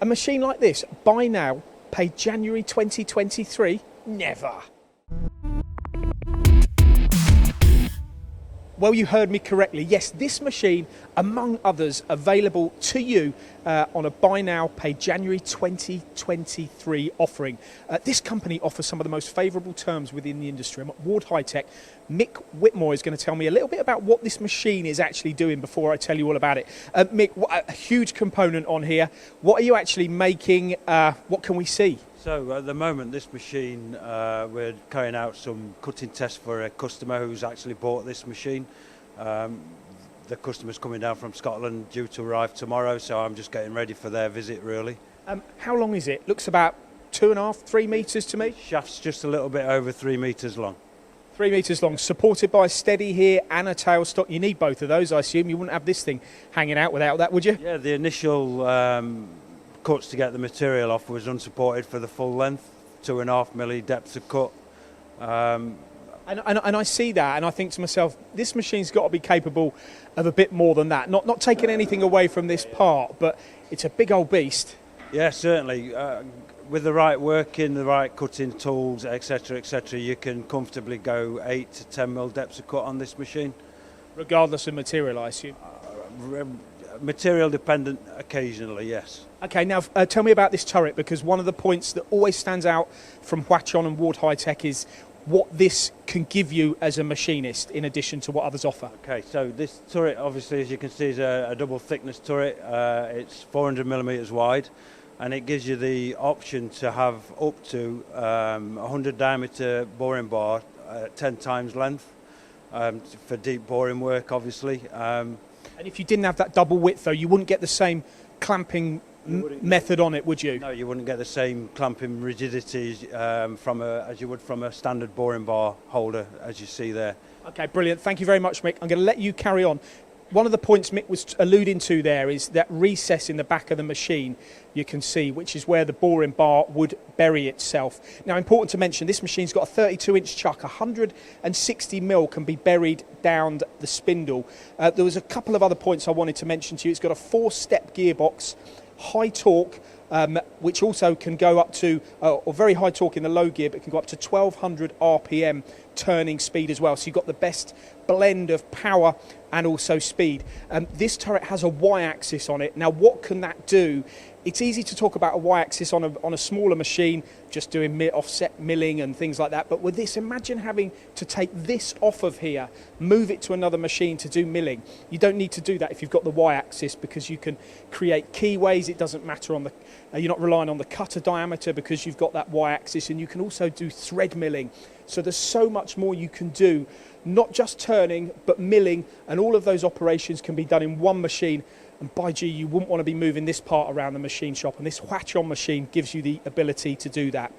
A machine like this, buy now, pay January 2023? Never. Well, you heard me correctly. Yes, this machine, among others, available to you on a buy now, pay January 2023 offering. This company offers some of the most favourable terms within the industry. I'm at Hwacheon Hi Tech. Mick Whitmore is going to tell me a little bit about what this machine is actually doing before I tell you all about it. Mick, a huge component on here. What are you actually making? What can we see? So at the moment, this machine, we're carrying out some cutting tests for a customer who's actually bought this machine. The customer's coming down from Scotland, due to arrive tomorrow, so I'm just getting ready for their visit, really. How long is it? Looks about 2.5, 3 metres to me. Shaft's just a little bit over 3 metres long. 3 metres long, supported by a steady here and a tailstock. You need both of those, I assume. You wouldn't have this thing hanging out without that, would you? Yeah, the initial cuts to get the material off was unsupported for the full length, 2.5 milli depth of cut. And I see that, and I think to myself, this machine's got to be capable of a bit more than that. Not taking anything away from this part, but it's a big old beast. Yeah, certainly. With the right working, the right cutting tools, etc., you can comfortably go 8 to 10 mil depths of cut on this machine. Regardless of material, I assume. Material dependent occasionally, yes. Okay, now tell me about this turret, because one of the points that always stands out from Hwacheon and Hwacheon Hi Tech is what this can give you as a machinist in addition to what others offer. Okay, so this turret, obviously, as you can see, is a double thickness turret. It's 400 millimetres wide, and it gives you the option to have up to 100 diameter boring bar, 10 times length, for deep boring work, obviously. And if you didn't have that double width, though, you wouldn't get the same clamping method on it, would you? No, you wouldn't get the same clamping rigidity as you would from a standard boring bar holder, as you see there. Okay, brilliant. Thank you very much, Mick. I'm going to let you carry on. One of the points Mick was alluding to there is that recess in the back of the machine, you can see, which is where the boring bar would bury itself. Now, important to mention, this machine's got a 32-inch chuck. 160 mil can be buried down the spindle. There was a couple of other points I wanted to mention to you. It's got a 4-step gearbox, high torque, which also can go up to, or very high torque in the low gear, but can go up to 1200 RPM turning speed as well. So you've got the best blend of power and also speed. This turret has a Y-axis on it. Now, what can that do? It's easy to talk about a Y-axis on a smaller machine, just doing offset milling and things like that. But with this, imagine having to take this off of here, move it to another machine to do milling. You don't need to do that if you've got the Y-axis, because you can create keyways. It doesn't matter on the, you're not relying on the cutter diameter because you've got that Y-axis, and you can also do thread milling. So there's so much more you can do, not just turning, but milling, and all of those operations can be done in one machine. And by gee, you wouldn't want to be moving this part around the machine shop, and this Hwacheon machine gives you the ability to do that.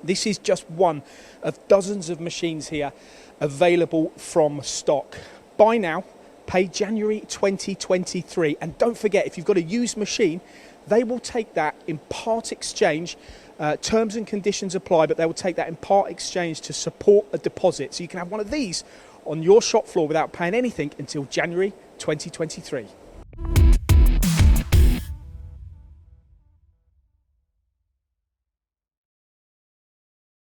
This is just one of dozens of machines here available from stock. Buy now, pay January 2023, and don't forget, if you've got a used machine, they will take that in part exchange. Terms and conditions apply, but they will take that in part exchange to support a deposit. So you can have one of these on your shop floor without paying anything until January 2023.